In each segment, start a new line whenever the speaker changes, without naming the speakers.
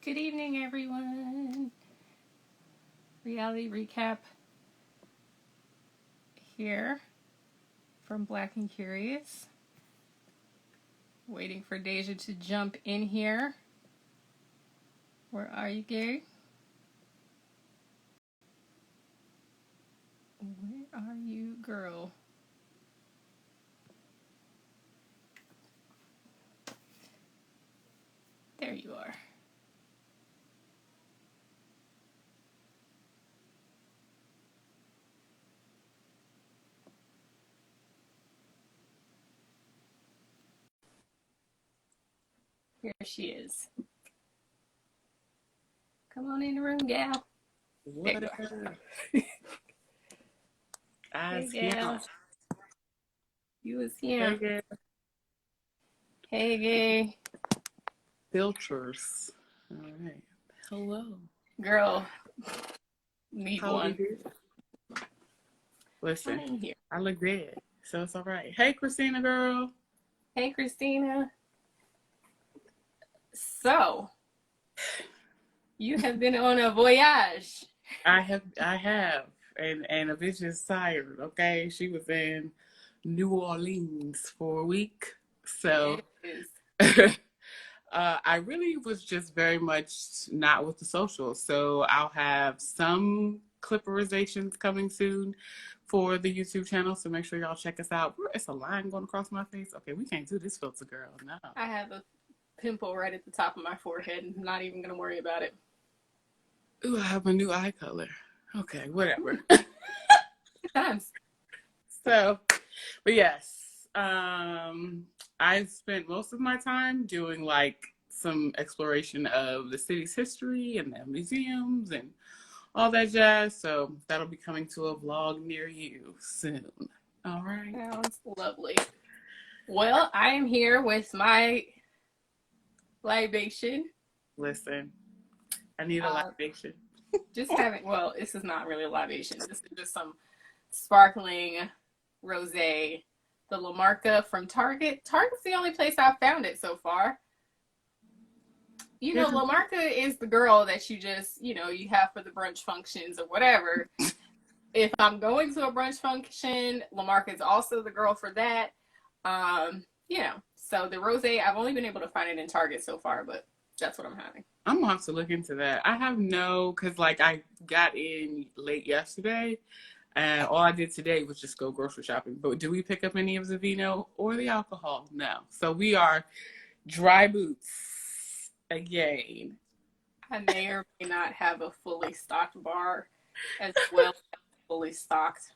Good evening, everyone. Reality recap here from Black and Curious. Waiting for Dehjai to jump in here. Where are you, Gary? Where are you, girl? There you are. Here she is. Come on in the room, gal.
What up?
Hey, gal. You was here.
Hey,
Hey, gay.
filters. All right. Hello.
Girl. Need
How
one.
you do? Listen,
I'm in here.
I look dead, so it's all right. Hey, Christina, girl.
Hey, Christina. So, you have been on a voyage.
I have, and a bitch is tired. Okay, she was in New Orleans for a week, so I really was just very much not with the socials. So I'll have some clipperizations coming soon for the YouTube channel. So make sure y'all check us out. It's a line going across my face. Okay, we can't do this filter, girl. No.
I have a pimple right at the top of my forehead. I'm not even going to worry about it.
Ooh, I have a new eye color. Okay, whatever.
Times.
So, but yes, I spent most of my time doing like some exploration of the city's history and the museums and all that jazz. So that'll be coming to a vlog near you soon. All right.
Sounds lovely. Well, I am here with my libation.
Listen, I need a libation.
Just having, well, this is not really a libation. This is just some sparkling rosé. The La Marca from Target. Target's the only place I've found it so far. You know, La Marca is the girl that you just, you have for the brunch functions or whatever. If I'm going to a brunch function, La Marca is also the girl for that. So the rosé, I've only been able to find it in Target so far, but that's what I'm having.
I'm gonna have to look into that. I have because like I got in late yesterday, and all I did today was just go grocery shopping. But do we pick up any of the vino or the alcohol? No. So we are dry boots again.
I may or may not have a fully stocked bar as well as fully stocked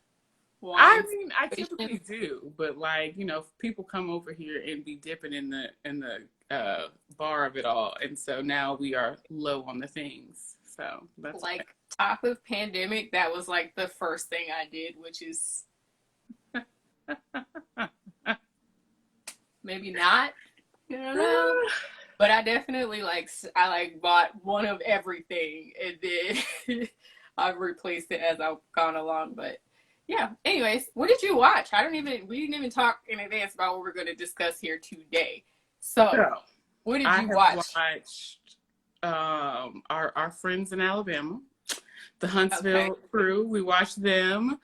wines.
I mean, I typically do, but like, people come over here and be dipping in the bar of it all, and so now we are low on the things. So that's
like top of pandemic. That was like the first thing I did, which is maybe not. I don't know. But I definitely bought one of everything, and then I've replaced it as I've gone along. But yeah. Anyways, what did you watch? We didn't even talk in advance about what we're going to discuss here today. So what did you watch?
I watched our friends in Alabama, the Huntsville crew. We watched them.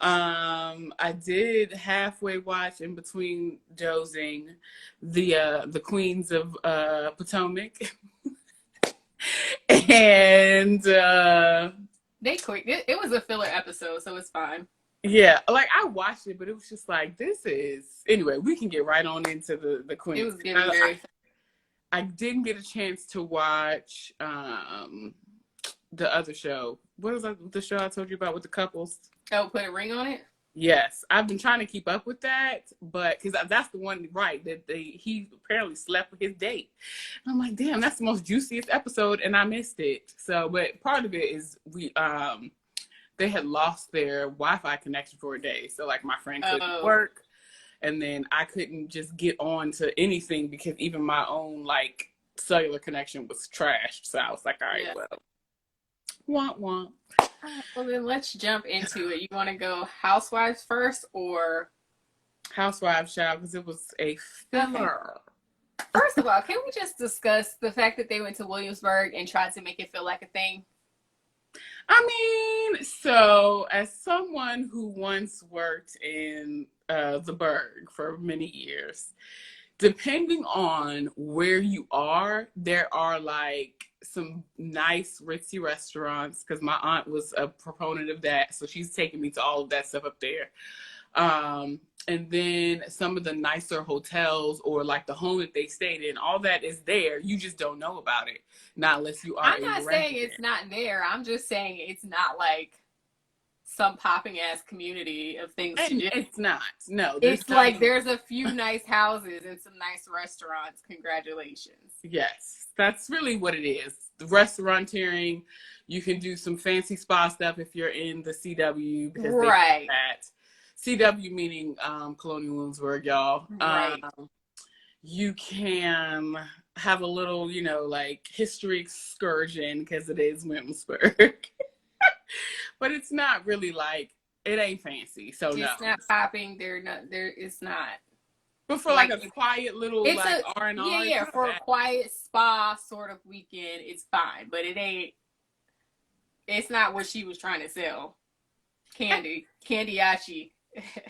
I did halfway watch in between dozing the Queens of Potomac. And
they quick. It was a filler episode, so it's fine.
Yeah, like I watched it, but it was just like anyway, we can get right on into the Queens.
It was getting very
I didn't get a chance to watch the other show. What was the show I told you about with the couples?
Oh, Put a Ring on It?
Yes. I've been trying to keep up with that, but because that's the one, right, that he apparently slept with his date. And I'm like, damn, that's the most juiciest episode, and I missed it. So, but part of it is they had lost their Wi-Fi connection for a day. So, like, my friend couldn't work. And then I couldn't just get on to anything because even my own, like, cellular connection was trashed. So I was like, all right, well, womp.
Well, then let's jump into it. You want to go Housewives first or?
Housewives, child, because it was a filler.
First of all, can we just discuss the fact that they went to Williamsburg and tried to make it feel like a thing?
I mean, so as someone who once worked in the Berg for many years, depending on where you are, there are like some nice ritzy restaurants because my aunt was a proponent of that. So she's taking me to all of that stuff up there. And then some of the nicer hotels or like the home that they stayed in, all that is there. You just don't know about it. Not unless you are
I'm not saying it's not there. I'm just saying it's not like some popping ass community of things to do.
It's not. No.
It's like there's a few nice houses and some nice restaurants. Congratulations.
Yes, that's really what it is. The restauranteering, you can do some fancy spa stuff if you're in the CW because they do that. CW meaning Colonial Williamsburg, y'all.
Right.
You can have a little, you know, like history excursion because it is Williamsburg. But it's not really like, it ain't fancy. So
it's
no.
It's not popping. It's not.
But for like a quiet little like R&R.
Yeah, for a quiet spa sort of weekend, it's fine. But it's not what she was trying to sell. Candiachi,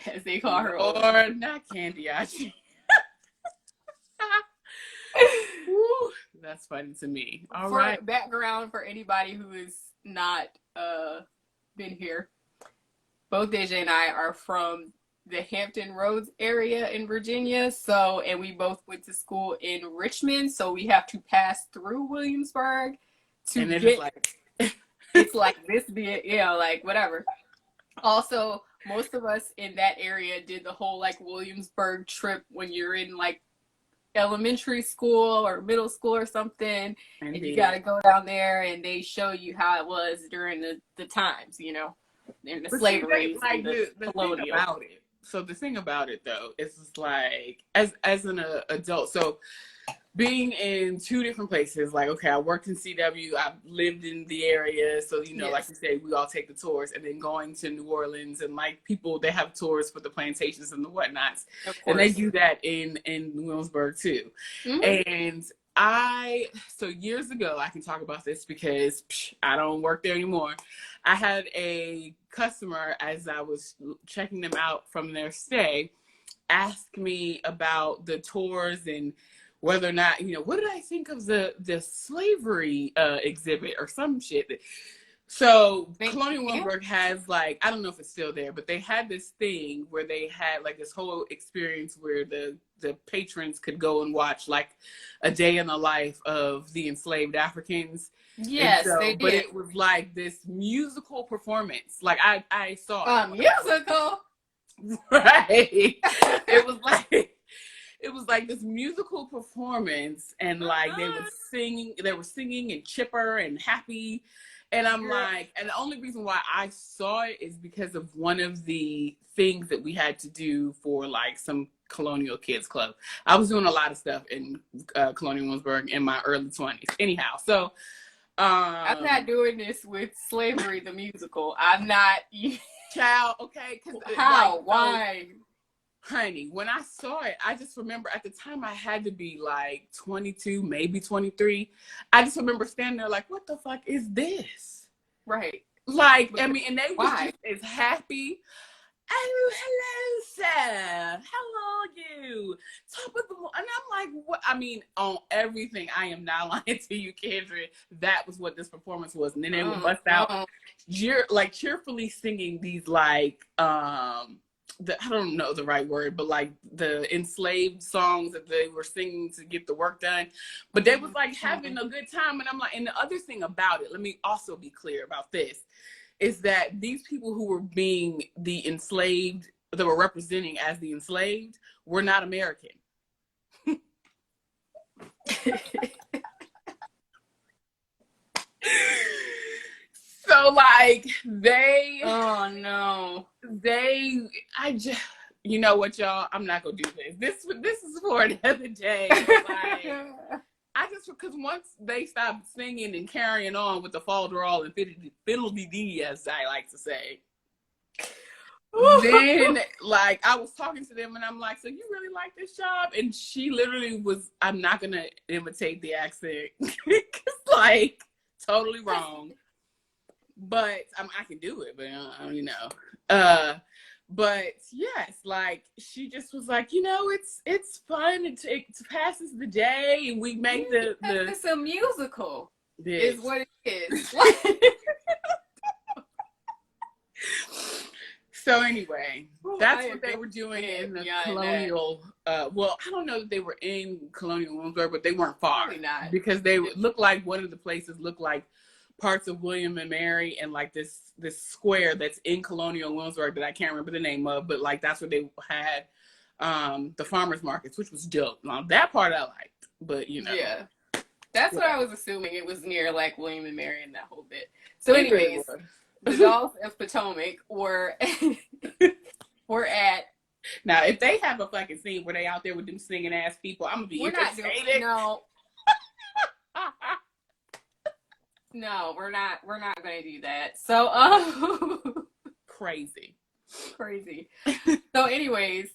as they call her.
Or not Candiachi. That's funny to me. All right.
Background for anybody who has not been here. Both Dehjai and I are from the Hampton Roads area in Virginia. And we both went to school in Richmond. So we have to pass through Williamsburg to get. It's like this big, like whatever. Also, most of us in that area did the whole like Williamsburg trip when you're in like elementary school or middle school or something. Indeed. And you got to go down there and they show you how it was during the times, in the slavery,
like the colonial. Thing about it. So the thing about it though is like as an adult, so being in two different places, like, okay, I worked in CW, I've lived in the area. So, yes. Like you say, we all take the tours, and then going to New Orleans and like people, they have tours for the plantations and the whatnots. And they do that in Williamsburg too. Mm-hmm. And so years ago, I can talk about this because I don't work there anymore. I had a customer, as I was checking them out from their stay, ask me about the tours and whether or not, what did I think of the slavery exhibit or some shit. So Colonial Williamsburg has like, I don't know if it's still there, but they had this thing where they had like this whole experience where the patrons could go and watch like a day in the life of the enslaved Africans.
Yes, they did.
But it was like this musical performance. Like I saw
it. Musical?
Right. It was like this musical performance, and like they were singing and chipper and happy. And I'm like, and the only reason why I saw it is because of one of the things that we had to do for like some Colonial Kids Club. I was doing a lot of stuff in Colonial Williamsburg in my early 20s. Anyhow, so
I'm not doing this with slavery, the musical. I'm not.
Child, okay.
How? Why?
Honey, when I saw it, I just remember at the time I had to be like 22, maybe 23. I just remember standing there like, what the fuck is this?
Right.
Like, I mean, and they were just as happy. Oh, hello, sir. How are you? Top of the morning. And I'm like, what? I mean, on everything, I am not lying to you, Kandron. That was what this performance was. And then they would bust out, cheerfully singing these like, I don't know the right word, but like the enslaved songs that they were singing to get the work done. But they was like having a good time. And I'm like, and the other thing about it, let me also be clear about this, is that these people who were being the enslaved, that were representing as the enslaved, were not American. So like
oh no,
you know what, y'all, I'm not gonna do this. This is for another day. Like, because once they stopped singing and carrying on with the falderall and fiddle-dee-dee, as I like to say, then like I was talking to them and I'm like, so you really really like this job. And she literally was, I'm not going to imitate the accent. Like, totally wrong. But I can do it, but you know. But yes, like she just was like, you know, it's fun. It passes the day, and we make the
It's a musical.
Bitch.
Is what it is.
So anyway, that's what they were doing in the Colonial. Well, I don't know that they were in Colonial Williamsburg, but they weren't far.
Probably not.
Because they looked like one of the places looked like parts of William and Mary, and like this square that's in Colonial Williamsburg that I can't remember the name of, but like that's where they had the farmers markets, which was dope. Now that part I liked, but you know.
Yeah. That's what I was assuming. It was near like William and Mary and that whole bit. So anyways, the Dolls of Potomac were at.
Now, if they have a fucking scene where they out there with them singing ass people, I'm gonna be irritated.
No, we're not gonna do that. So
crazy.
So anyways,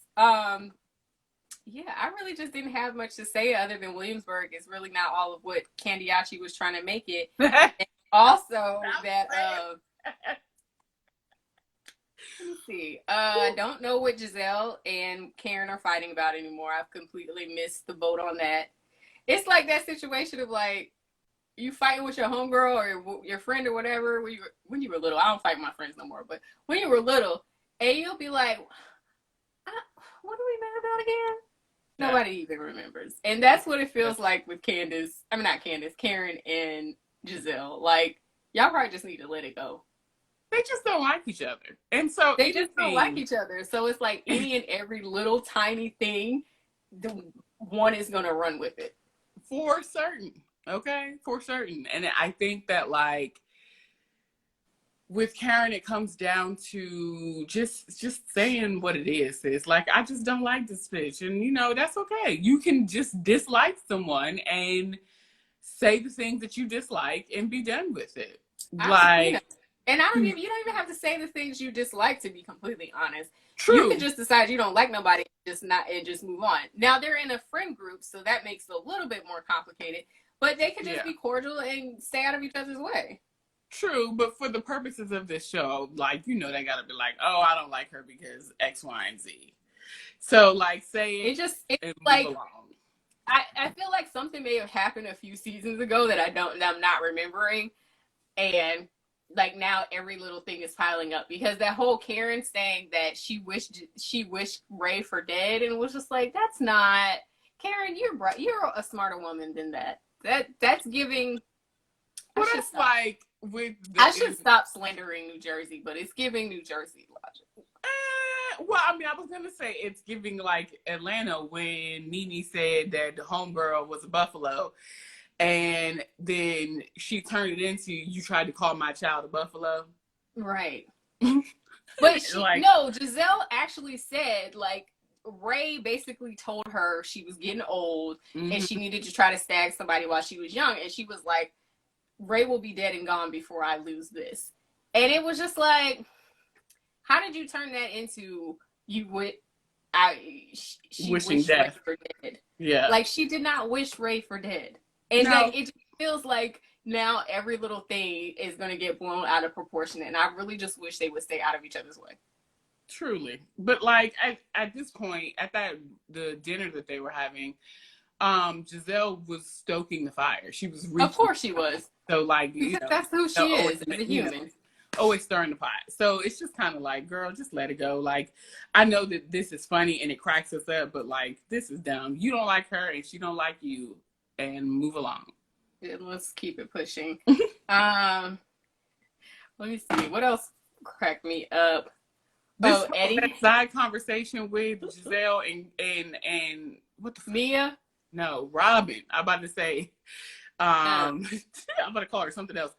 yeah, I really just didn't have much to say other than Williamsburg is really not all of what Candiachi was trying to make it. And also that let me see. I don't know what Gizelle and Karen are fighting about anymore. I've completely missed the boat on that. It's like that situation of like you fighting with your homegirl or your friend or whatever when you were little. I don't fight with my friends no more, but when you were little, and you'll be like, what are we mad about again? Yeah. Nobody even remembers. And that's what it feels like with Karen and Gizelle. Like, y'all probably just need to let it go.
They just don't like each other. And so
they just don't like each other. So it's like any and every little tiny thing, the one is going to run with it.
For certain. Okay? For certain. And I think that, like, with Karen, it comes down to just saying what it is. It's like, I just don't like this bitch. And, you know, that's okay. You can just dislike someone and say the things that you dislike and be done with it. Like,
and you don't even have to say the things you dislike, to be completely honest.
True.
You can just decide you don't like nobody and just move on. Now they're in a friend group, so that makes it a little bit more complicated. But they could just be cordial and stay out of each other's way.
True, but for the purposes of this show, like, you know, they gotta be like, oh, I don't like her because X, Y, and Z. So, like, say
it's like along. I feel like something may have happened a few seasons ago that I'm not remembering, and like now every little thing is piling up because that whole Karen saying that she wished Ray for dead, and was just like, that's not Karen. You're a smarter woman than that. That's giving.
Well, that's like.
I should stop slandering New Jersey, but it's giving New Jersey logic.
Well, I mean, I was going to say it's giving like Atlanta when Nene said that the homegirl was a buffalo. And then she turned it into, you tried to call my child a buffalo.
Right. But Gizelle actually said, like, Ray basically told her she was getting old and she needed to try to stag somebody while she was young. And she was like, Ray will be dead and gone before I lose this. And it was just like, how did you turn that into she
wishing death
Ray for dead?
Yeah.
Like, she did not wish Ray for dead. And like, it just feels like now every little thing is going to get blown out of proportion. And I really just wish they would stay out of each other's way.
Truly. But like, at this point, at the dinner that they were having, Gizelle was stoking the fire. She was
Of course she was.
So like, you know,
that's who she is as a human.
You know, always stirring the pot. So it's just kind of like, girl, just let it go. Like, I know that this is funny and it cracks us up, but like, this is dumb. You don't like her and she don't like you, and move along.
Yeah, let's keep it pushing. Let me see. What else cracked me up? Eddie.
That side conversation with Gizelle and what the fuck?
Mia?
No, Robin. I'm about to say, I'm about to call her something else.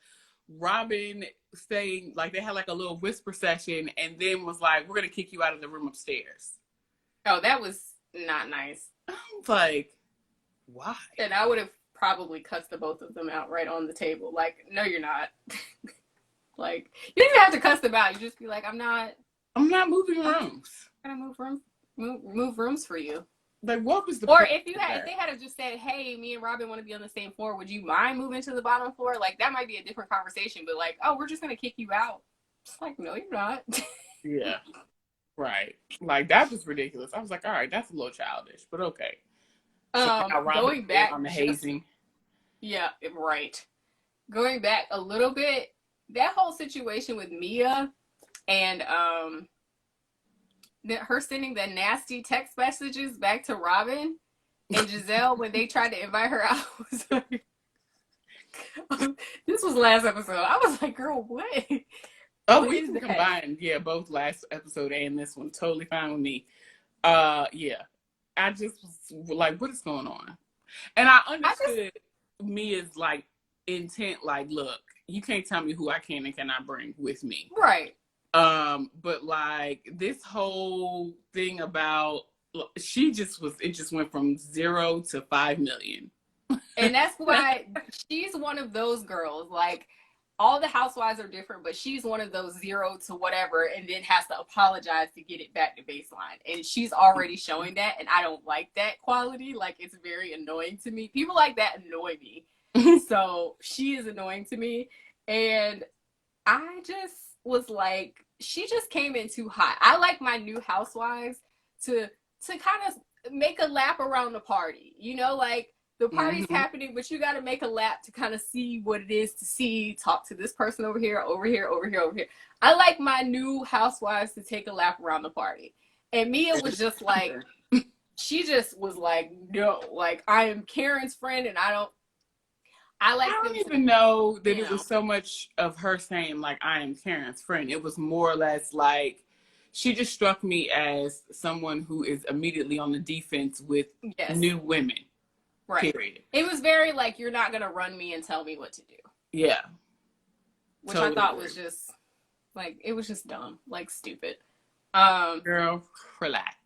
Robin saying, like, they had like a little whisper session and then was like, we're going to kick you out of the room upstairs.
Oh, that was not nice.
I was like, why?
And I would have probably cussed the both of them out right on the table. Like, no, you're not. Like, you didn't even have to cuss them out. You just be like, I'm not
moving rooms.
I'm going to move rooms for you.
Like, what was the
Or
point
if
of
they had have just said, "Hey, me and Robin want to be on the same floor. Would you mind moving to the bottom floor?" Like that might be a different conversation. But like, oh, we're just gonna kick you out. It's like, no, you're not.
Yeah, right. Like that was ridiculous. I was like, all right, that's a little childish, but okay. So now Robin
Going back
on the hazing.
Yeah, right. Going back a little bit, that whole situation with Mia and her sending the nasty text messages back to Robin and Gizelle when they tried to invite her out. Was like, this was last episode. I was like, girl, what?
Oh, we can combine, both last episode and this one. Totally fine with me. Yeah. I just was like, what is going on? And I understood Mia's like intent, like, look, you can't tell me who I can and cannot bring with me.
Right.
But like this whole thing about it just went from 0 to 5 million.
And that's why she's one of those girls, like all the housewives are different, but she's one of those 0 to whatever and then has to apologize to get it back to baseline. And she's already showing that, and I don't like that quality. Like, it's very annoying to me. People like that annoy me. So she is annoying to me. And I just was like, she just came in too hot. I like my new housewives to kind of make a lap around the party. You know, like, the party's happening, but you got to make a lap to kind of see what it is to see, talk to this person over here, over here, over here, over here. I like my new housewives to take a lap around the party. And Mia was just like, she just was like, no, like, I am Karen's friend and I don't even
know that it was so much of her saying, like, I am Karen's friend. It was more or less like, she just struck me as someone who is immediately on the defense with new women.
Right.
Period.
It was very like, you're not going to run me and tell me what to do.
Yeah.
Which totally I thought was just, like, it was just dumb. Like, stupid.
Girl, relax.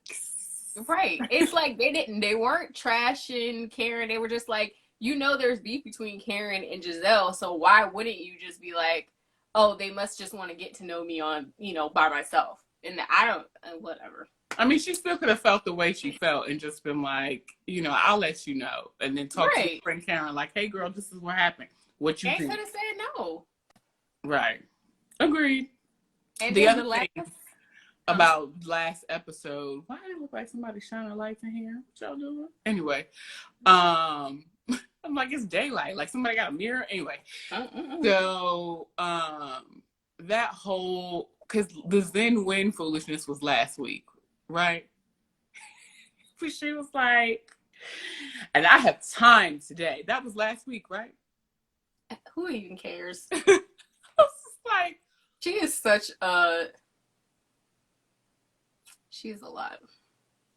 Right. It's like, they weren't trashing Karen. They were just like, you know there's beef between Karen and Gizelle, so why wouldn't you just be like, oh, they must just want to get to know me on, by myself. And I don't, whatever.
I mean, she still could have felt the way she felt and just been like, I'll let you know. And then talk to your friend Karen like, hey, girl, this is what happened. What you think?
They could have said no.
Right. Agreed.
And
the other thing about last episode, why did it look like somebody shining lights in here? What y'all doing? Anyway, I'm like, it's daylight. Like, somebody got a mirror? Anyway. So, that whole, because the Zen Wen foolishness was last week. Right? But she was like, and I have time today. That was last week, right?
Who even cares?
I was just like,
she is she's a lot.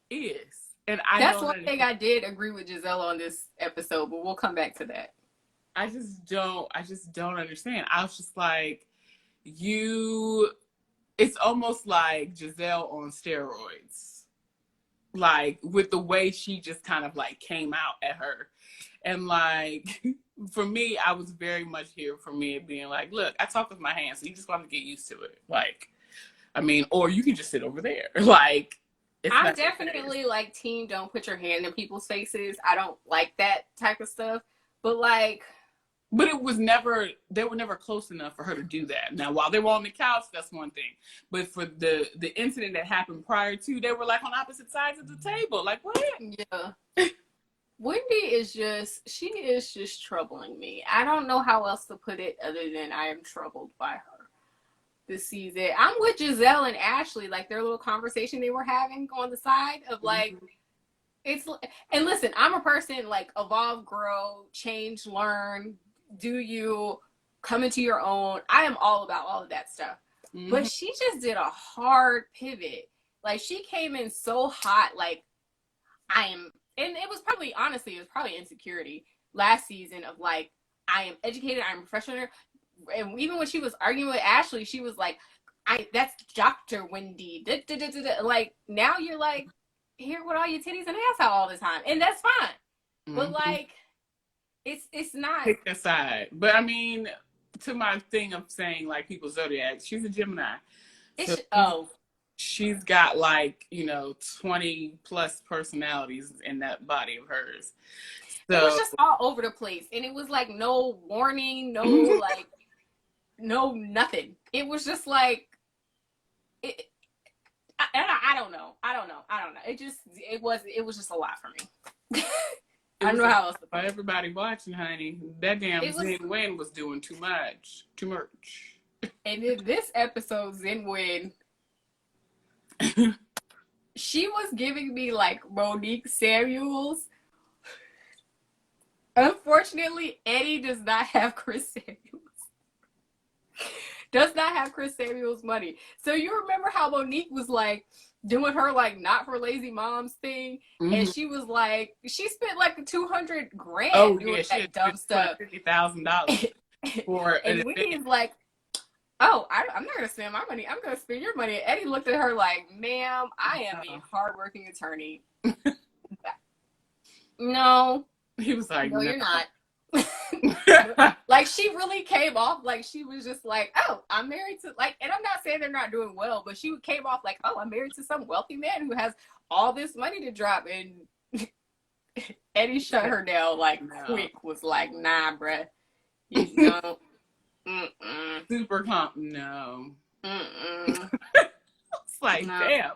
Is. And
that's one thing I did agree with Gizelle on this episode, but we'll come back to that.
I just don't understand. I was just like, it's almost like Gizelle on steroids. Like, with the way she just kind of, like, came out at her. And, like, for me, I was very much here for me being like, look, I talk with my hands, so you just want to get used to it. Like, I mean, or you can just sit over there. Like,
I'm definitely, like, team don't put your hand in people's faces. I don't like that type of stuff. But, like...
But they were never close enough for her to do that. Now, while they were on the couch, that's one thing. But for the incident that happened prior to, they were like on opposite sides of the table. Like, what?
Yeah. Wendy is she is just troubling me. I don't know how else to put it other than I am troubled by her this season. I'm with Gizelle and Ashley, like their little conversation they were having on the side of like, and listen, I'm a person like evolve, grow, change, learn, do you come into your own. I am all about all of that stuff. But she just did a hard pivot. Like, she came in so hot, like, and it was probably, honestly, it was probably insecurity last season of like, I am educated, I'm a professional. And even when she was arguing with Ashley, she was like, that's Dr. Wendy. Like, now you're like, here with all your titties and ass out all the time. And that's fine. But like, it's not.
Pick a side. But I mean, to my thing of saying like people's zodiac, she's a Gemini. she's got like, 20 plus personalities in that body of hers. So
it was just all over the place. And it was like no warning, no like, no nothing. It was just like, I don't know. It was just a lot for me. I don't know how else to put it.
Everybody watching, honey. That damn Zen Wen was doing too much.
And in this episode, Zen Wen, she was giving me like Monique Sameuls. Unfortunately, Eddie does not have Chris Sameuls money. So you remember how Monique was like doing her like not for lazy moms thing, and she was like, she spent like $200,000 doing that dumb stuff.
$50,000 for
and Winnie's like, oh, I'm not gonna spend my money. I'm gonna spend your money. And Eddie looked at her like, ma'am, I am a hardworking attorney. No.
He was like,
no, you're not. Like, she really came off like she was just like, oh, I'm married to, like, and I'm not saying they're not doing well, but she came off like, oh, I'm married to some wealthy man who has all this money to drop. And Eddie shut her down like quick, was like, nah, bruh, you don't.
Super no.
Mm-mm.
It's like, damn.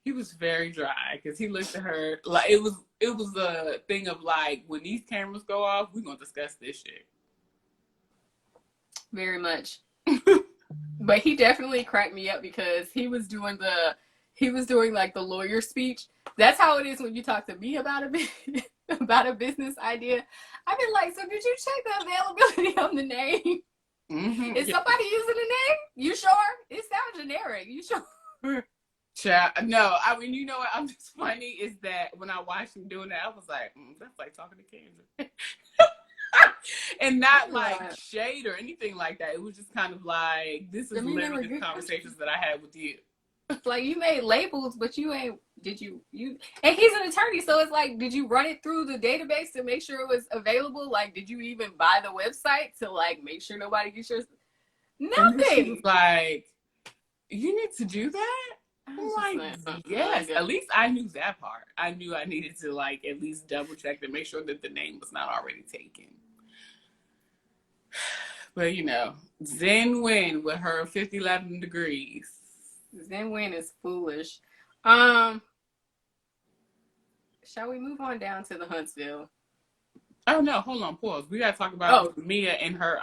He was very dry because he looked at her like it was a thing of like, when these cameras go off, we're gonna discuss this shit.
Very much. But he definitely cracked me up because he was doing like the lawyer speech. That's how it is when you talk to me about a business idea. I've been like, so did you check the availability on the name?
Mm-hmm.
Is somebody using the name? You sure? It sounds generic. You sure?
No, I mean, you know what? I'm just funny is that when I watched him doing that, I was like, that's like talking to Kandron. And not like shade or anything like that. It was just kind of like, this is literally the conversations that I had with you.
Like, you made labels, but you ain't, and he's an attorney, so it's like, did you run it through the database to make sure it was available? Like, did you even buy the website to like make sure nobody gets yours? Nothing.
She was like, you need to do that? I'm like, yes, at least I knew that part. I knew I needed to like at least double check to make sure that the name was not already taken. But Zen Wen with her 50-11 degrees.
Zen Wen is foolish. Shall we move on down to the Huntsville?
Oh no, hold on, pause. We gotta talk about Mia and her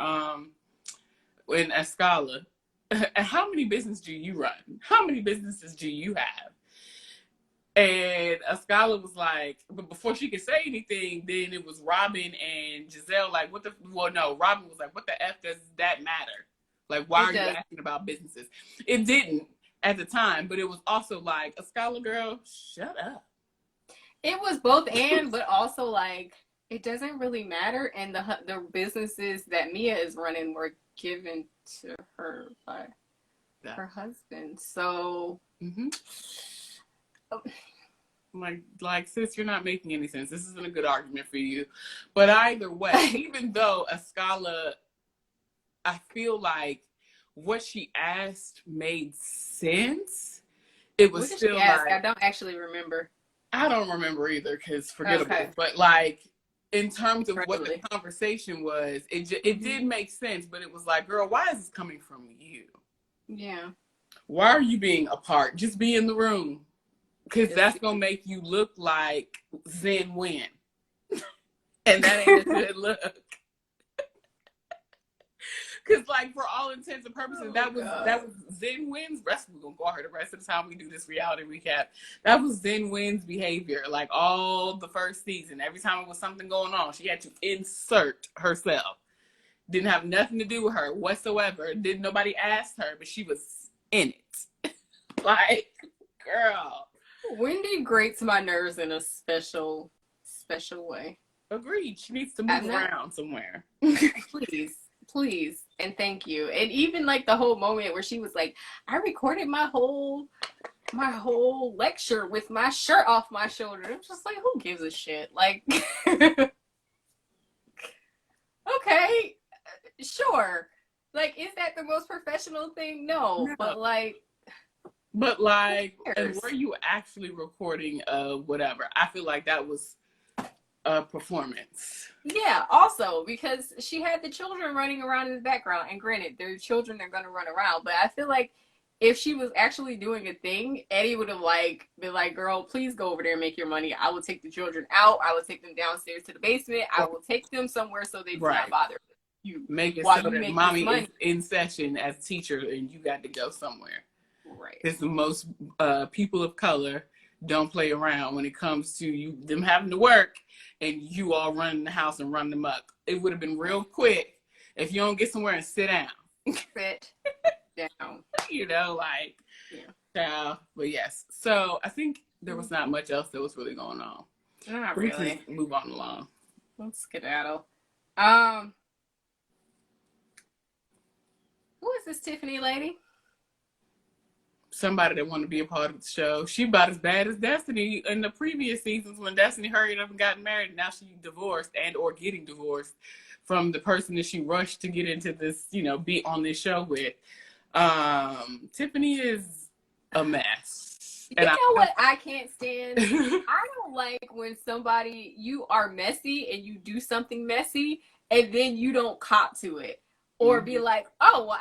in Escala. How many businesses do you run? How many businesses do you have? And Escala was like, but before she could say anything, then it was Robin and Gizelle like, Robin was like, what the F does that matter? Like, why are you asking about businesses? It didn't at the time, but it was also like, Escala girl, shut up.
It was both and, but also like, it doesn't really matter. And the businesses that Mia is running were given to her by her husband. So,
like, sis, you're not making any sense. This isn't a good argument for you. But either way, even though Escala, I feel like what she asked made sense, it was still like,
I don't actually remember.
I don't remember either because forgettable. Okay. But like, in terms of what the conversation was, it did make sense, but it was like, girl, why is this coming from you?
Yeah.
Why are you being a part? Just be in the room. Because that's going to make you look like Zen Wen. And that ain't a good look. Because, like, for all intents and purposes, that was Zen Wen's rest. We're going to call her the rest of the time we do this reality recap. That was Zen Wen's behavior. Like, all the first season, every time it was something going on, she had to insert herself. Didn't have nothing to do with her whatsoever. Didn't nobody ask her, but she was in it. Like, girl.
Wendy grates my nerves in a special way.
Agreed. She needs to move around somewhere.
Please, and thank you. And even like the whole moment where she was like, I recorded my whole lecture with my shirt off my shoulder. I'm just like, who gives a shit? Like, okay, sure. Like, is that the most professional thing? No. But like,
But like,
Who
and
cares?
were you actually recording whatever? I feel like that was a performance.
Yeah, also because she had the children running around in the background, and granted, their children are gonna run around, but I feel like if she was actually doing a thing, Eddie would have like been like, "Girl, please go over there and make your money. I will take the children out. I will take them downstairs to the basement. I will take them somewhere so they do not
Right.
bother you
Make it
while
so
you
that
make this
mommy
money."
is in session as teacher and you got to go somewhere.
Right.
Because the most people of color don't play around when it comes to them having to work and you all running the house and running them up. It would have been real quick if you don't get somewhere and sit down.
Sit down.
You know, like,
yeah.
But yes. So I think there was not much else that was really going on.
Not
We
really.
can move on along.
Let's skedaddle. Who is this Tiffany lady?
Somebody that wanted to be a part of the show. She about as bad as Destiny in the previous seasons when Destiny hurried up and got married. Now she's divorced and or getting divorced from the person that she rushed to get into this, be on this show with. Tiffany is a mess.
You know what I can't stand? I don't like when you are messy and you do something messy and then you don't cop to it. Or be like, oh, well,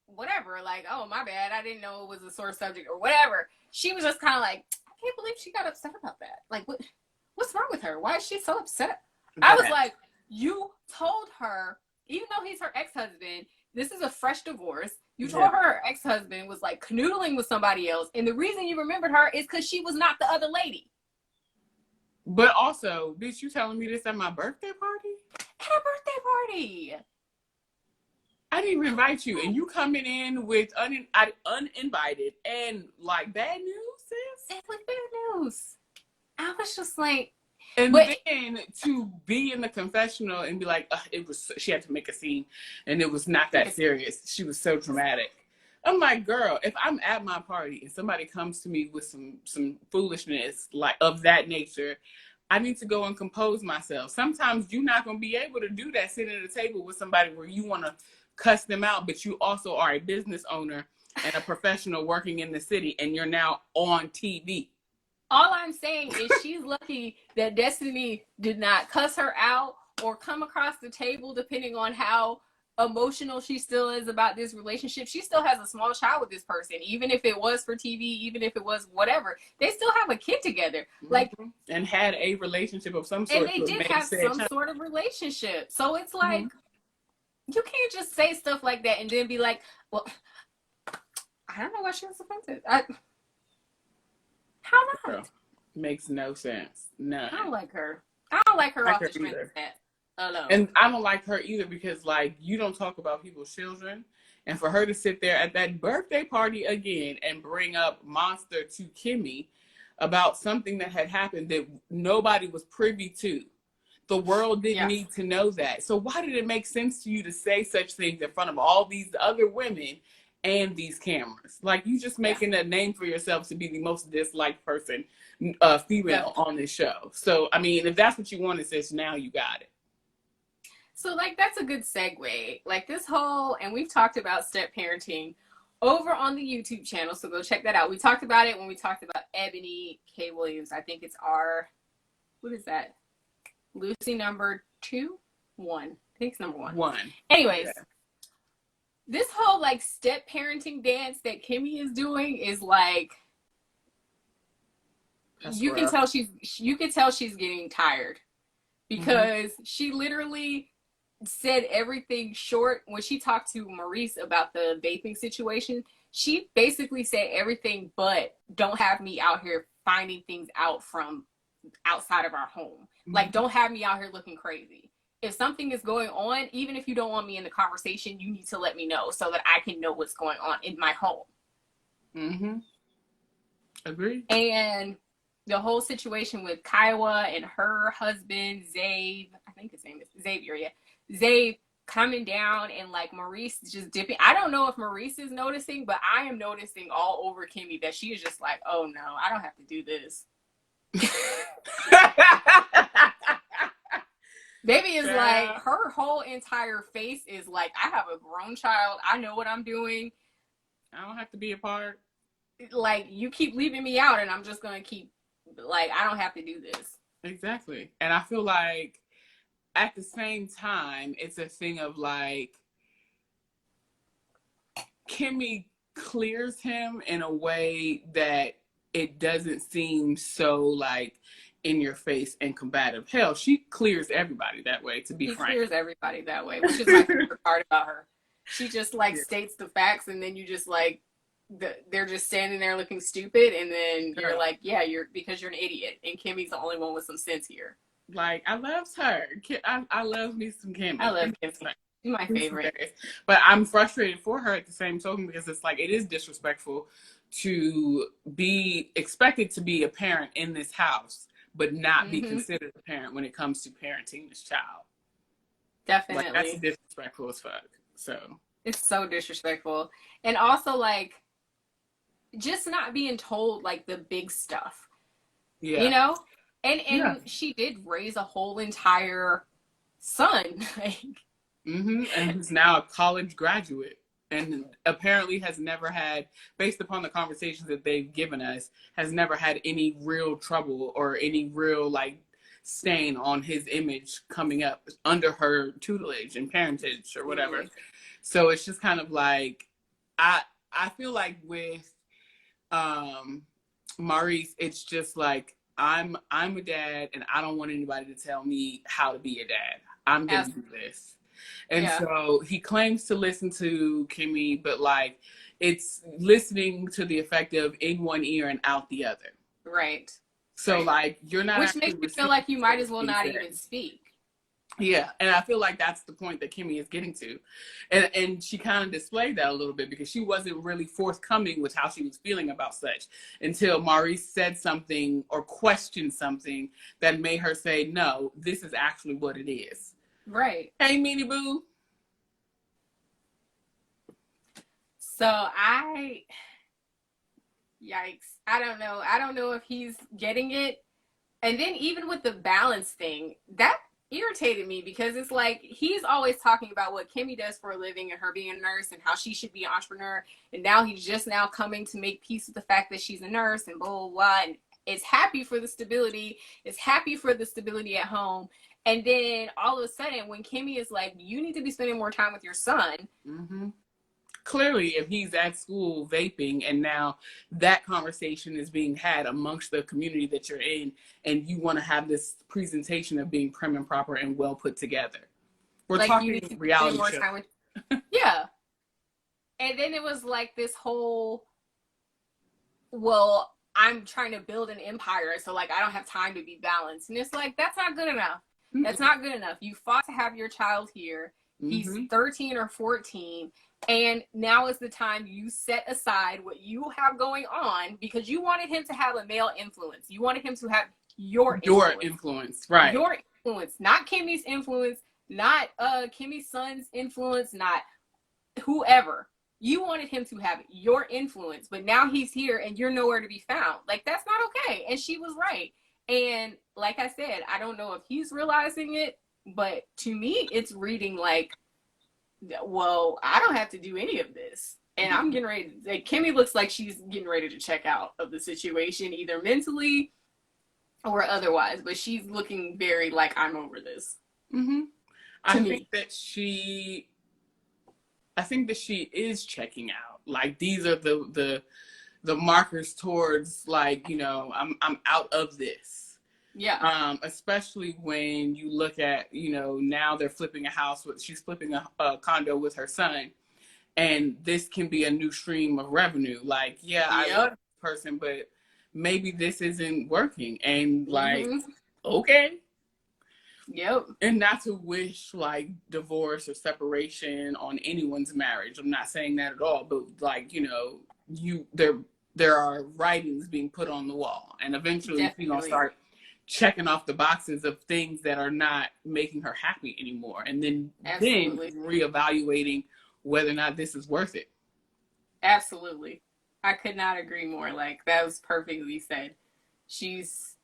whatever, like, oh, my bad, I didn't know it was a sore subject or whatever. She was just kind of like, I can't believe she got upset about that. Like, what's wrong with her? Why is she so upset? I was like, you told her, even though he's her ex-husband, this is a fresh divorce. You told her ex-husband was like canoodling with somebody else, and the reason you remembered her is because she was not the other lady.
But also, bitch, you telling me this at my birthday party?
At a birthday party.
I didn't even invite you, and you coming in with uninvited and like bad news, sis?
It was bad news. I was just like,
and then to be in the confessional and be like, she had to make a scene, and it was not that serious. She was so dramatic. I'm like, girl, if I'm at my party and somebody comes to me with some foolishness like of that nature, I need to go and compose myself. Sometimes you're not going to be able to do that sitting at a table with somebody where you want to cuss them out, but you also are a business owner and a professional working in the city, and you're now on TV.
All I'm saying is she's lucky that Destiny did not cuss her out or come across the table, depending on how emotional she still is about this relationship. She still has a small child with this person, even if it was for TV, even if it was whatever. They still have a kid together, like,
and had a relationship of some sort.
And they did have some sort of relationship. So it's like, you can't just say stuff like that and then be like, well, I don't know why she was offended. How not?
Girl, makes no sense. None.
I don't like her. I don't like her off the strength of that alone.
And I don't like her either because, like, you don't talk about people's children. And for her to sit there at that birthday party again and bring up Monster to Kimmy about something that had happened that nobody was privy to. The world didn't need to know that. So why did it make sense to you to say such things in front of all these other women and these cameras? Like, you just making a name for yourself to be the most disliked person, female on this show. So, I mean, if that's what you wanted, sis, now you got it.
So, like, that's a good segue. Like, this whole, and we've talked about step parenting over on the YouTube channel, so go check that out. We talked about it when we talked about Ebony K. Williams. I think it's what is that? Lucy number 2? 1. I think it's number 1.
1.
Anyways, this whole, like, step parenting dance that Kimmy is doing is, like, you can tell she's getting tired. Because she literally said everything short. When she talked to Maurice about the vaping situation, she basically said everything but don't have me out here finding things out from outside of our home. Like, don't have me out here looking crazy. If something is going on, even if you don't want me in the conversation, you need to let me know so that I can know what's going on in my home.
Agree.
And the whole situation with Kyra and her husband, Zabe, I think his name is Xavier, Zabe coming down and, like, Maurice just dipping. I don't know if Maurice is noticing, but I am noticing all over Kimmy that she is just like, oh no, I don't have to do this. Baby is like, her whole entire face is like, I have a grown child. I know what I'm doing.
I don't have to be a part.
like, you keep leaving me out and I'm just going to keep, like, I don't have to do this.
Exactly. And I feel like at the same time, it's a thing of like, Kimmy clears him in a way that it doesn't seem so like in your face and combative. Hell, she clears everybody that way, to be
She
frank.
clears everybody that way, which is my favorite part about her. She just like
Yeah.
states the facts, and then you just like, they're just standing there looking stupid, and then you're like, yeah, because you're an idiot, and Kimmy's the only one with some sense here.
Like, I love her. I love me some Kimmy.
I love Kimmy. She's my favorite.
But I'm frustrated for her at the same token, because it's like, it is disrespectful to be expected to be a parent in this house, but not be considered a parent when it comes to parenting this child.
Definitely.
Like, that's disrespectful as fuck. So
it's so disrespectful. And also, like, just not being told like the big stuff.
Yeah.
You know? And she did raise a whole entire son.
And he's now a college graduate, and apparently has never had, based upon the conversations that they've given us, has never had any real trouble or any real like stain on his image coming up under her tutelage and parentage or whatever. So it's just kind of like, I feel like with Maurice, it's just like, I'm a dad, and I don't want anybody to tell me how to be a dad. I'm gonna do this. And so he claims to listen to Kimmy, but like, it's listening to the effect of in one ear and out the other.
Right.
So like, you're not,
which makes me feel like you might as well not even speak.
Yeah, and I feel like that's the point that Kimmy is getting to. And she kind of displayed that a little bit, because she wasn't really forthcoming with how she was feeling about such until Maurice said something or questioned something that made her say, no, this is actually what it is.
Right.
Hey, Meanie Boo.
So yikes. I don't know. I don't know if he's getting it. And then even with the balance thing, that irritated me, because it's like, he's always talking about what Kimmy does for a living and her being a nurse and how she should be an entrepreneur. And now he's just now coming to make peace with the fact that she's a nurse and blah, blah, blah. And it's happy for the stability. It's happy for the stability at home. And then all of a sudden, when Kimmy is like, you need to be spending more time with your son.
Clearly, if he's at school vaping, and now that conversation is being had amongst the community that you're in, and you want to have this presentation of being prim and proper and well put together. We're like, talking reality show.
Time with, yeah. And then it was like this whole, well, I'm trying to build an empire, so like, I don't have time to be balanced. And it's like, that's not good enough. That's not good enough. You fought to have your child here. He's 13 or 14. And now is the time you set aside what you have going on, because you wanted him to have a male influence. You wanted him to have your
influence, right?
Your influence, not Kimmy's influence, not Kimmy's son's influence, not whoever. You wanted him to have your influence, but now he's here and you're nowhere to be found. Like, that's not okay. And she was right. And like I said, I don't know if he's realizing it, but to me, it's reading like, well, I don't have to do any of this. And I'm getting ready. Like, Kimmy looks like she's getting ready to check out of the situation, either mentally or otherwise. But she's looking very like, I'm over this.
I think that she is checking out. Like, these are the markers towards, like, you know, I'm out of this.
Yeah.
Especially when you look at, you know, now they're flipping a house she's flipping a condo with her son, and this can be a new stream of revenue. Like, I love this person, but maybe this isn't working. And like, okay.
Yep.
And not to wish like divorce or separation on anyone's marriage. I'm not saying that at all, but like, you know, there are writings being put on the wall, and eventually you're gonna start checking off the boxes of things that are not making her happy anymore, and then reevaluating whether or not this is worth it.
Absolutely. I could not agree more. Like, that was perfectly said. She's,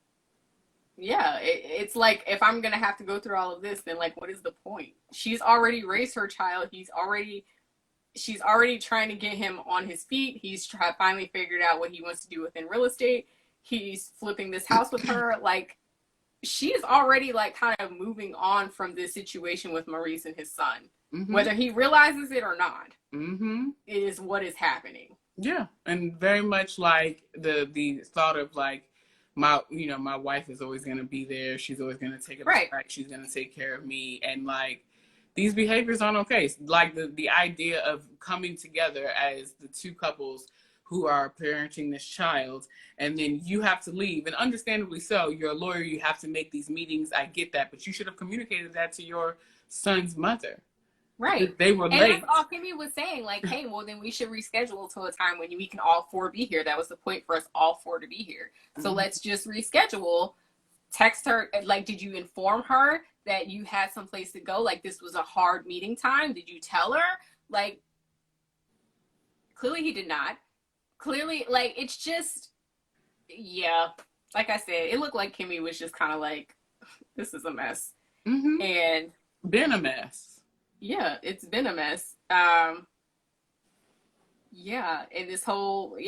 it's like, if I'm gonna have to go through all of this, then like, what is the point? She's already raised her child. He's already she's already trying to get him on his feet. He's finally figured out what he wants to do within real estate. He's flipping this house with her. Like, she's already like kind of moving on from this situation with Maurice and his son. Mm-hmm. Whether he realizes it or not, is what is happening.
Yeah, and very much like the thought of like, my wife is always going to be there. She's always going to take it back. She's going to take care of me. And like, these behaviors aren't okay. Like the idea of coming together as the two couples who are parenting this child, and then you have to leave, and understandably so. You're a lawyer. You have to make these meetings. I get that, but you should have communicated that to your son's mother.
Right.
They were late.
And that's all Kimmy was saying. Like, hey, well, then we should reschedule to a time when we can all four be here. That was the point for us all four to be here. So let's just reschedule. Text her. Like, did you inform her that you had someplace to go? Like, this was a hard meeting time. Did you tell her? Like, clearly he did not. Clearly, like, it's just, yeah. Like I said, it looked like Kimmy was just kind of like, this is a mess. And
been a mess.
Yeah, it's been a mess. Yeah, and this whole,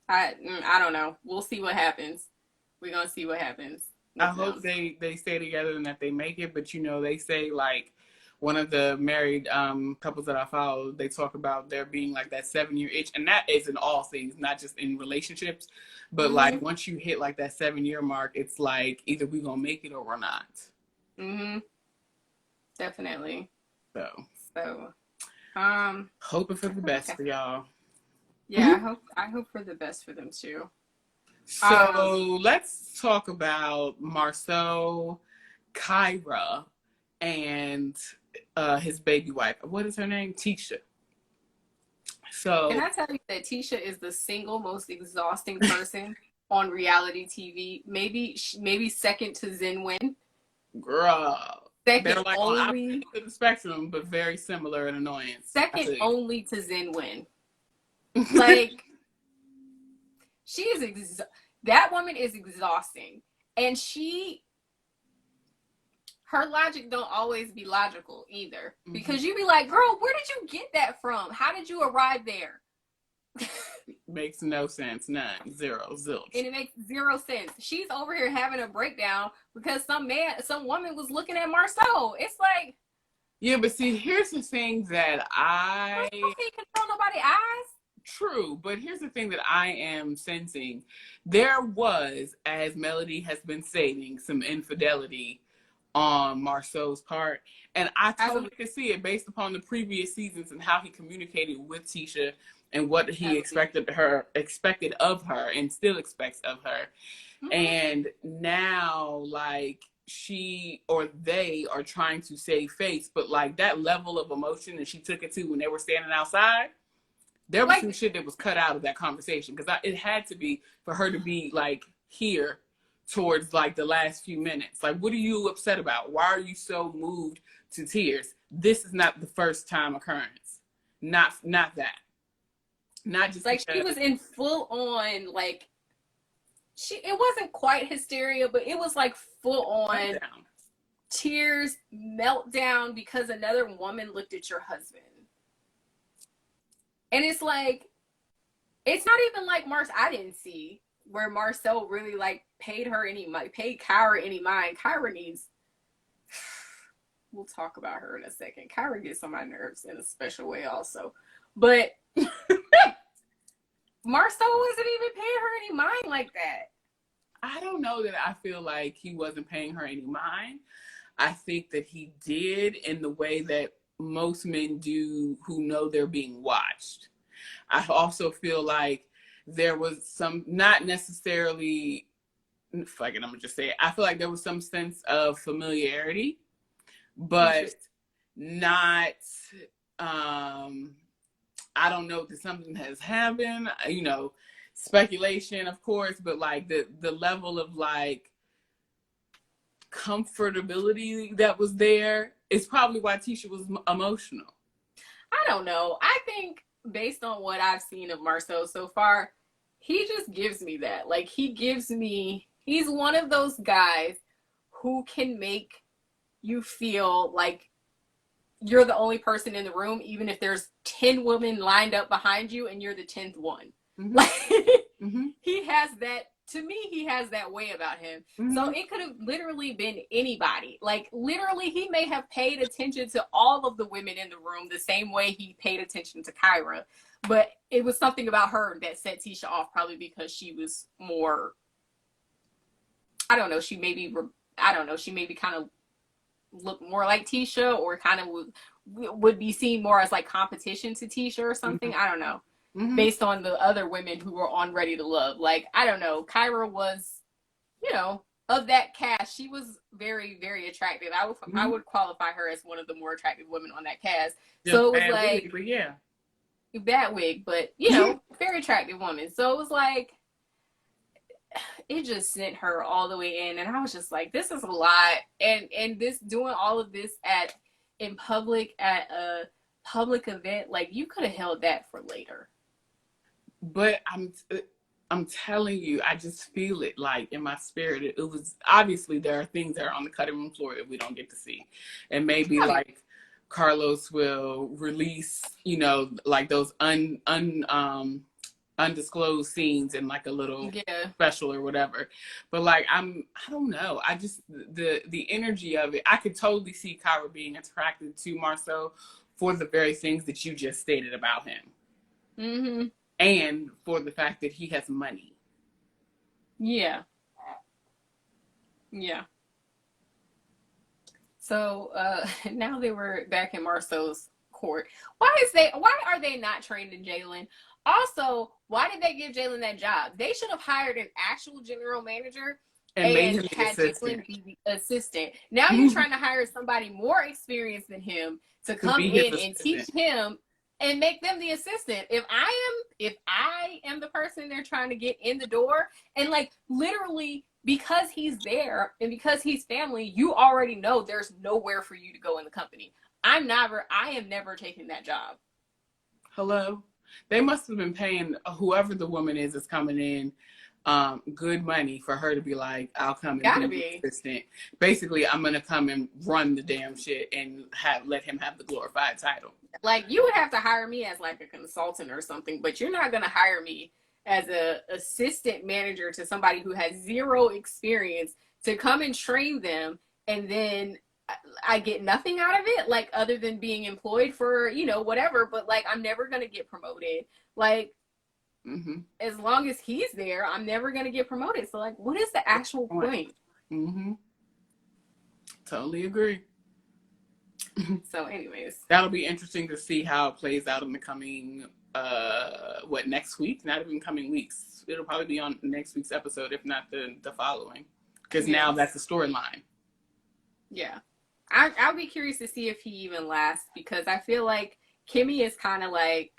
I don't know. We'll see what happens. We're gonna see what happens.
I hope they stay together and that they make it. But they say, like, one of the married couples that I follow, they talk about there being like that 7-year itch, and that is in all things, not just in relationships. But like, once you hit like that 7-year mark, it's like either we're gonna make it or we're not.
Definitely.
So, hoping for the best for y'all.
Yeah, I hope for the best for them too.
So let's talk about Marsau, Kyra, and his baby wife. What is her name? Tisha. So
can I tell you that Tisha is the single most exhausting person on reality TV? Maybe second to Zen Wen.
Girl. They're like
only
on opposite of the spectrum, but very similar in annoyance.
Second only to Zen Wen. Like, she is that woman is exhausting, and her logic don't always be logical either, because you be like, girl, where did you get that from? How did you arrive there?
Makes no sense. None. Zero. Zilch.
And it makes zero sense. She's over here having a breakdown because some woman was looking at Marsau. It's like,
yeah, but see, here's the thing that
can't control nobody's eyes.
True, but here's the thing that I am sensing. There was, as Melody has been saying, some infidelity on Marsau's part, and I totally could see it based upon the previous seasons and how he communicated with Tisha and what he expected of her and still expects of her. And now, like, she or they are trying to save face, but like that level of emotion that she took it to when they were standing outside, there was some shit that was cut out of that conversation, because it had to be for her to be like here towards like the last few minutes. Like, what are you upset about? Why are you so moved to tears? This is not the first time occurrence. Not that. Not just
like she was in full on, like, it wasn't quite hysteria, but it was like full on tears, meltdown because another woman looked at your husband. And it's like, it's not even like I didn't see where Marsau really like paid Kyra any mind. Kyra needs, we'll talk about her in a second. Kyra gets on my nerves in a special way also. But Marsau wasn't even paying her any mind like that.
I don't know that I feel like he wasn't paying her any mind. I think that he did in the way that most men do who know they're being watched. I also feel like there was some, not necessarily, fuck it, I'm gonna just say it. I feel like there was some sense of familiarity, but not, I don't know if something has happened, speculation, of course, but like the level of like comfortability that was there is probably why Tisha was emotional.
I don't know. I think based on what I've seen of Marsau so far, he just gives me that. Like, he's one of those guys who can make you feel like you're the only person in the room, even if there's 10 women lined up behind you and you're the 10th one.
Mm-hmm.
Like,
Mm-hmm.
he has that, to me, he has that way about him.
Mm-hmm.
So it could have literally been anybody. Like, literally, he may have paid attention to all of the women in the room the same way he paid attention to Kyra. But it was something about her that set Tisha off, probably because she was more, I don't know, she maybe kind of looked more like Tisha, or kind of would be seen more as like competition to Tisha or something.
Mm-hmm.
I don't know.
Mm-hmm.
Based on the other women who were on Ready to Love. Like, I don't know. Kyra was, you know, of that cast, she was very, very attractive. I would qualify her as one of the more attractive women on that cast. So it was like,
wig, but yeah.
Bad wig, but, you know, very attractive woman. So it was like, it just sent her all the way in. And I was just like, this is a lot. And this, doing all of this in public, at a public event, like, you could have held that for later.
But I'm telling you, I just feel it like in my spirit. It was, obviously there are things that are on the cutting room floor that we don't get to see. And maybe like Carlos will release, you know, like those undisclosed scenes in like a little special or whatever. But like, I don't know. I just, the energy of it, I could totally see Kyra being attracted to Marsau for the very things that you just stated about him.
Mm-hmm.
And for the fact that he has money.
Yeah. Yeah. So now they were back in Marsau's court. Why are they not trained in Jalen? Also, why did they give Jalen that job? They should have hired an actual general manager and had Jalen be the assistant. Now you're trying to hire somebody more experienced than him to come in and teach him and make them the assistant. If I am the person they're trying to get in the door, and like, literally, because he's there and because he's family, you already know there's nowhere for you to go in the company. I am never taking that job.
Hello? They must have been paying whoever the woman is that's coming in good money for her to be like, I'll come and be the assistant. Basically, I'm gonna come and run the damn shit and let him have the glorified title. Like,
you would have to hire me as like a consultant or something, but you're not gonna hire me as a assistant manager to somebody who has zero experience to come and train them, and then I get nothing out of it, like, other than being employed for, you know, whatever, but like, I'm never gonna get promoted. Like, as long as he's there, I'm never gonna get promoted. So like, what is the actual point?
Totally agree.
So anyways,
that'll be interesting to see how it plays out in the coming next week? Not even coming weeks. It'll probably be on next week's episode, if not the following, because now that's the storyline.
Yeah, I'll be curious to see if he even lasts, because I feel like Kimmy is kind of like,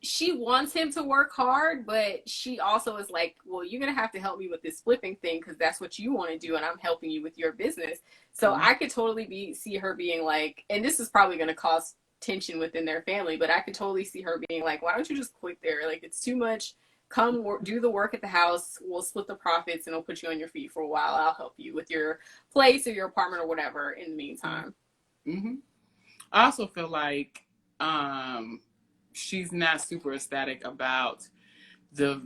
she wants him to work hard, but she also is like, well, you're going to have to help me with this flipping thing, because that's what you want to do, and I'm helping you with your business. So I could totally see her being like, and this is probably going to cause tension within their family, but I could totally see her being like, why don't you just quit there? Like, it's too much. Come do the work at the house. We'll split the profits, and I'll put you on your feet for a while. I'll help you with your place or your apartment or whatever in the meantime.
I also feel like she's not super ecstatic about the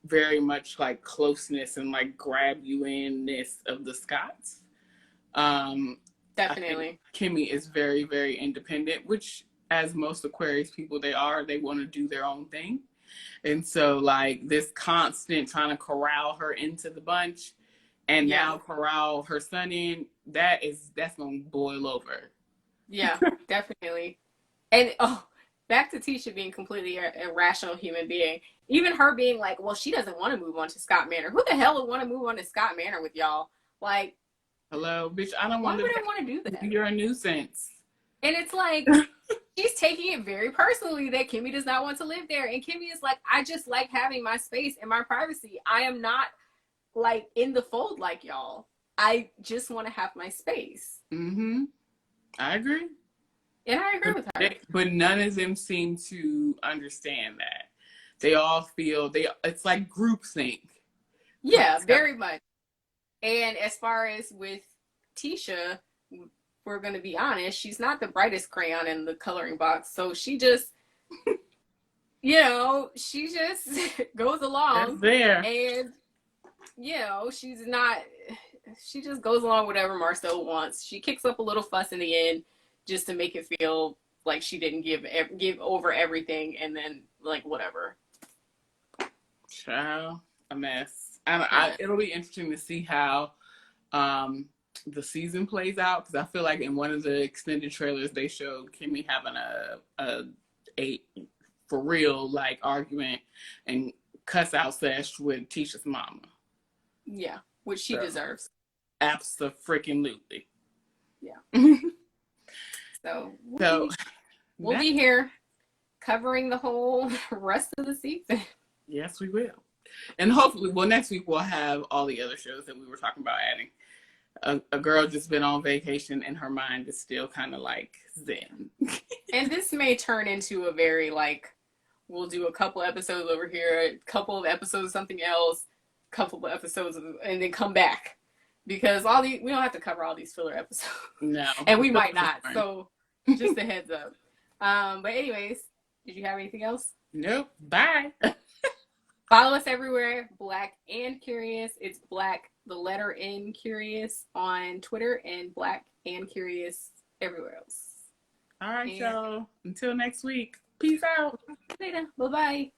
very much like closeness and like grab you in-ness of the Scotts.
Definitely.
Kimmy is very, very independent, which, as most Aquarius people they want to do their own thing. And so like this constant trying to corral her into the bunch and now corral her son in, that's going to boil over.
Yeah, definitely. And back to Tisha being completely irrational human being. Even her being like, well, she doesn't want to move on to Scott Manor. Who the hell would want to move on to Scott Manor with y'all? Like,
hello, bitch, I don't want to.
Why would I want to do that?
You're a nuisance.
And it's like, she's taking it very personally that Kimmy does not want to live there. And Kimmy is like, I just like having my space and my privacy. I am not like in the fold like y'all. I just want to have my space.
I agree.
And I agree with her.
But none of them seem to understand that. They all feel it's like groupthink.
Yeah, very much. And as far as with Tisha, we're going to be honest, she's not the brightest crayon in the coloring box. So she just, you know, she just goes along.
That's there.
And, you know, she just goes along whatever Marsau wants. She kicks up a little fuss in the end just to make it feel like she didn't give over everything, and then, like, whatever.
Child, a mess. It'll be interesting to see how the season plays out, because I feel like in one of the extended trailers they showed Kimmy having a for real like argument and cuss out sesh with Tisha's mama.
Yeah, which she deserves.
Abso-freaking-lutely.
Yeah. So we'll be here covering the whole rest of the season.
Yes, we will. And hopefully, next week we'll have all the other shows that we were talking about adding. A girl just been on vacation and her mind is still kind of like zen.
And this may turn into a very like, we'll do a couple episodes over here, a couple of episodes of something else, couple of episodes and then come back. Because we don't have to cover all these filler episodes. No. And we might not. So just a heads up. But anyways, did you have anything else?
Nope. Bye.
Follow us everywhere, Black and Curious. It's Black, the letter N, Curious on Twitter, and Black and Curious everywhere else.
All right, y'all. Until next week. Peace out.
Later. Bye-bye.